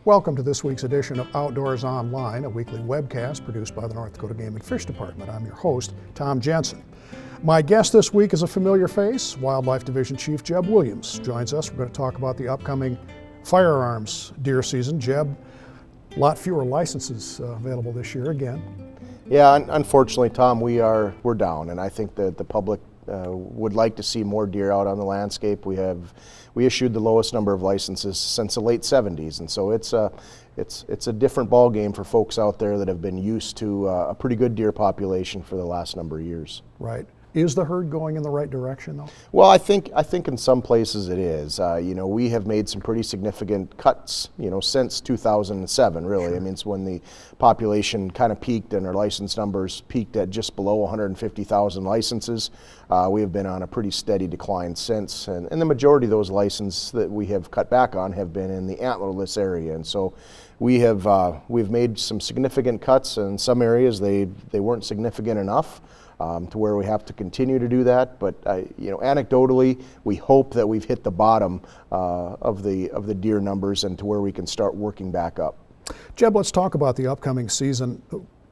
Welcome to this week's edition of Outdoors Online, a weekly webcast produced by the North Dakota Game and Fish Department. I'm your host, Tom Jensen. My guest this week is a familiar face. Wildlife Division Chief Jeb Williams joins us. We're going to talk about the upcoming firearms deer season. Jeb, a lot fewer licenses available this year again. Yeah, unfortunately, Tom, we're down, and I think that the public would like to see more deer out on the landscape. We issued the lowest number of licenses since the late 70s, and so it's a different ball game for folks out there that have been used to a pretty good deer population for the last number of years. Right. Is the herd going in the right direction, though? Well, I think in some places it is. We have made some pretty significant cuts, since 2007, really. Sure. I mean, it's when the population kind of peaked and our license numbers peaked at just below 150,000 licenses. We have been on a pretty steady decline since, and the majority of those licenses that we have cut back on have been in the antlerless area, and so we've made some significant cuts. In some areas they weren't significant enough to where we have to continue to do that, but anecdotally, we hope that we've hit the bottom of the deer numbers and to where we can start working back up. Jeb, let's talk about the upcoming season.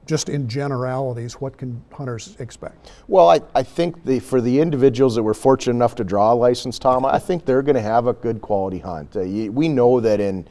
Just in generalities, what can hunters expect? Well, I think for the individuals that were fortunate enough to draw a license, Tom, I think they're going to have a good quality hunt. We know that in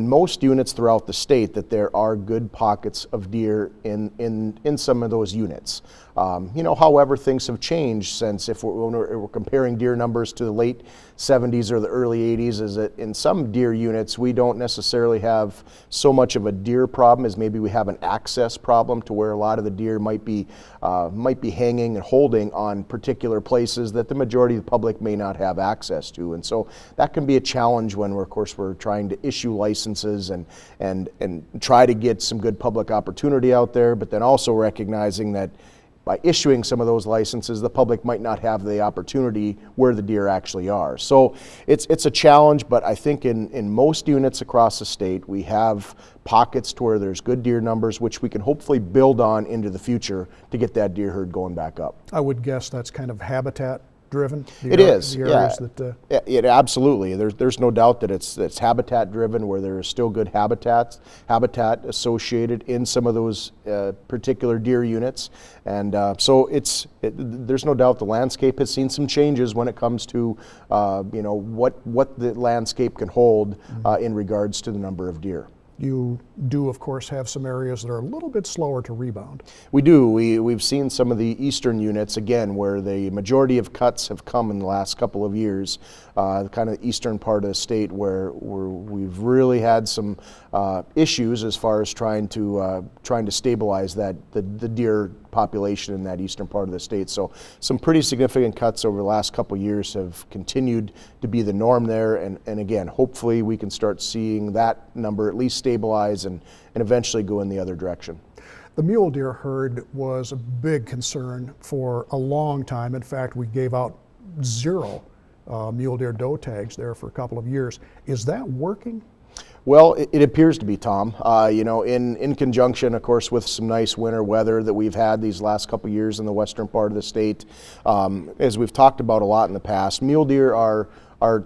most units throughout the state that there are good pockets of deer in some of those units. However, things have changed since when we're comparing deer numbers to the late 70s or the early 80s, is that in some deer units we don't necessarily have so much of a deer problem as maybe we have an access problem, to where a lot of the deer might be hanging and holding on particular places that the majority of the public may not have access to, and so that can be a challenge when we're trying to issue licenses and try to get some good public opportunity out there, but then also recognizing that by issuing some of those licenses, the public might not have the opportunity where the deer actually are. So it's a challenge, but I think in most units across the state, we have pockets to where there's good deer numbers, which we can hopefully build on into the future to get that deer herd going back up. I would guess that's kind of habitat driven? It is, yeah. It absolutely. There's no doubt that it's habitat driven, where there is still good habitat associated in some of those particular deer units, and so there's no doubt the landscape has seen some changes when it comes to what the landscape can hold in regards to the number of deer. You do, of course, have some areas that are a little bit slower to rebound. We do. We've seen some of the eastern units, again, where the majority of cuts have come in the last couple of years, kind of the eastern part of the state where we've really had some issues as far as trying to stabilize the deer population in that eastern part of the state. So some pretty significant cuts over the last couple of years have continued to be the norm there, and again, hopefully we can start seeing that number at least stabilize and eventually go in the other direction. The mule deer herd was a big concern for a long time. In fact, we gave out 0 mule deer doe tags there for a couple of years. Is that working? Well, it appears to be, Tom. In conjunction, of course, with some nice winter weather that we've had these last couple of years in the western part of the state. As we've talked about a lot in the past, mule deer are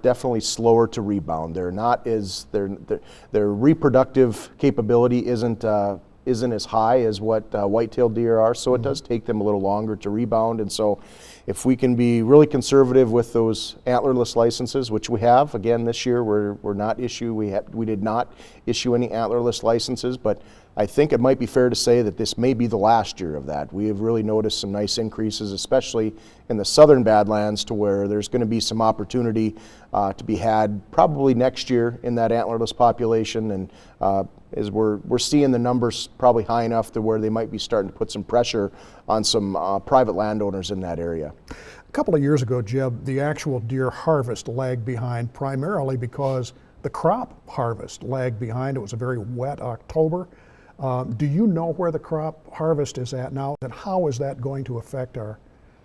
definitely slower to rebound. They're not as their reproductive capability isn't as high as what white-tailed deer are, so it does take them a little longer to rebound. And so if we can be really conservative with those antlerless licenses, which we have, again this year we did not issue any antlerless licenses, but I think it might be fair to say that this may be the last year of that. We have really noticed some nice increases, especially in the southern Badlands, to where there's going to be some opportunity to be had probably next year in that antlerless population, and as we're seeing the numbers probably high enough to where they might be starting to put some pressure on some private landowners in that area. A couple of years ago, Jeb, the actual deer harvest lagged behind primarily because the crop harvest lagged behind. It was a very wet October. Do you know where the crop harvest is at now, and how is that going to affect our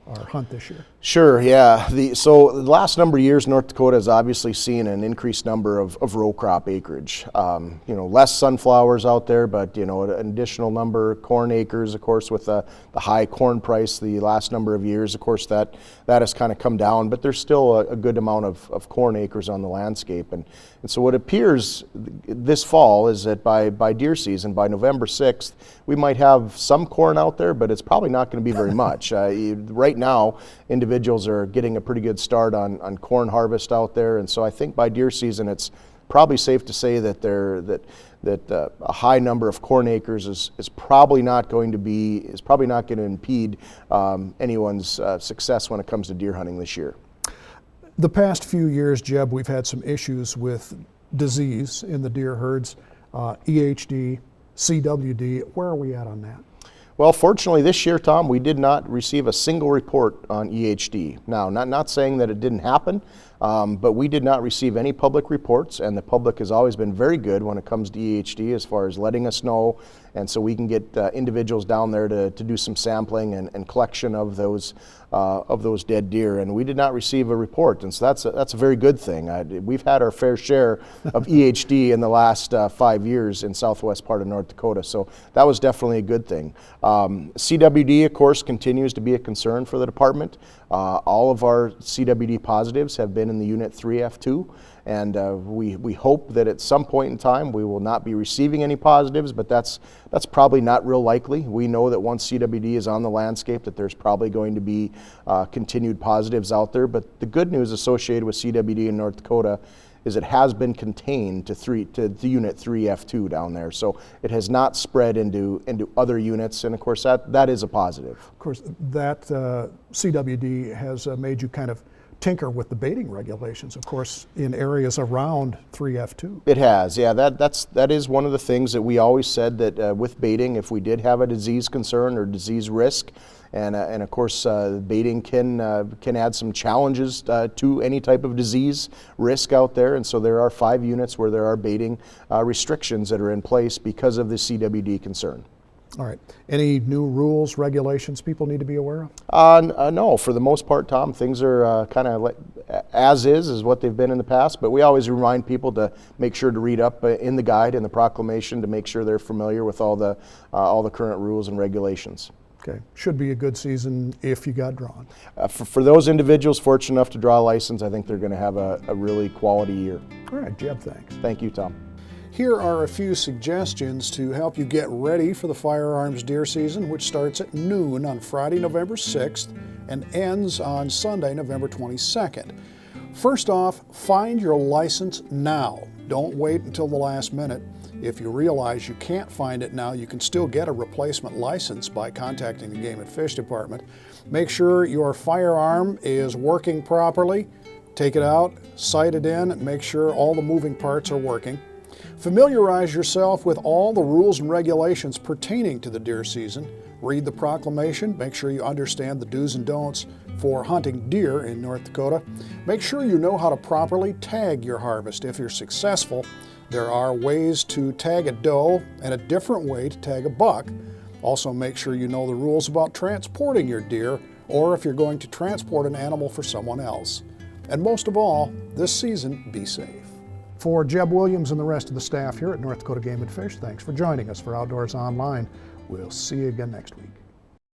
our hunt this year? Sure, yeah. So the last number of years, North Dakota has obviously seen an increased number of row crop acreage. Less sunflowers out there, but an additional number of corn acres, of course, with the high corn price the last number of years. Of course, that has kind of come down, but there's still a good amount of corn acres on the landscape. And so what appears this fall is that by deer season, by November 6th, we might have some corn out there, but it's probably not going to be very much. Right now, individuals are getting a pretty good start on corn harvest out there, and so I think by deer season, it's probably safe to say that a high number of corn acres is probably not going to impede anyone's success when it comes to deer hunting this year. The past few years, Jeb, we've had some issues with disease in the deer herds, EHD, CWD. Where are we at on that? Well, fortunately this year, Tom, we did not receive a single report on EHD. Now, not saying that it didn't happen, but we did not receive any public reports, and the public has always been very good when it comes to EHD as far as letting us know, and so we can get individuals down there to do some sampling and collection of those dead deer, and we did not receive a report, and so that's a very good thing. We've had our fair share of EHD in the last 5 years in southwest part of North Dakota, so that was definitely a good thing. CWD, of course, continues to be a concern for the department. All of our CWD positives have been in the Unit 3F2, and we hope that at some point in time we will not be receiving any positives, but that's probably not real likely. We know that once CWD is on the landscape that there's probably going to be continued positives out there, but the good news associated with CWD in North Dakota is it has been contained to the Unit 3F2 down there, so it has not spread into other units, and of course that is a positive. Of course, that CWD has made you kind of tinker with the baiting regulations, of course, in areas around 3F2. It has, yeah. That is one of the things that we always said, that with baiting, if we did have a disease concern or disease risk, and of course baiting can add some challenges to any type of disease risk out there, and so there are 5 units where there are baiting restrictions that are in place because of the CWD concern. All right. Any new rules, regulations people need to be aware of? No, for the most part, Tom, things are kind of as is what they've been in the past, but we always remind people to make sure to read up in the guide and the proclamation to make sure they're familiar with all the current rules and regulations. Okay. Should be a good season if you got drawn. For those individuals fortunate enough to draw a license, I think they're going to have a really quality year. All right, Jeb, thanks. Thank you, Tom. Here are a few suggestions to help you get ready for the firearms deer season, which starts at noon on Friday, November 6th and ends on Sunday, November 22nd. First off, find your license now. Don't wait until the last minute. If you realize you can't find it now, you can still get a replacement license by contacting the Game and Fish Department. Make sure your firearm is working properly. Take it out, sight it in, make sure all the moving parts are working. Familiarize yourself with all the rules and regulations pertaining to the deer season. Read the proclamation. Make sure you understand the do's and don'ts for hunting deer in North Dakota. Make sure you know how to properly tag your harvest. If you're successful, there are ways to tag a doe and a different way to tag a buck. Also, make sure you know the rules about transporting your deer, or if you're going to transport an animal for someone else. And most of all, this season, be safe. For Jeb Williams and the rest of the staff here at North Dakota Game and Fish, thanks for joining us for Outdoors Online. We'll see you again next week.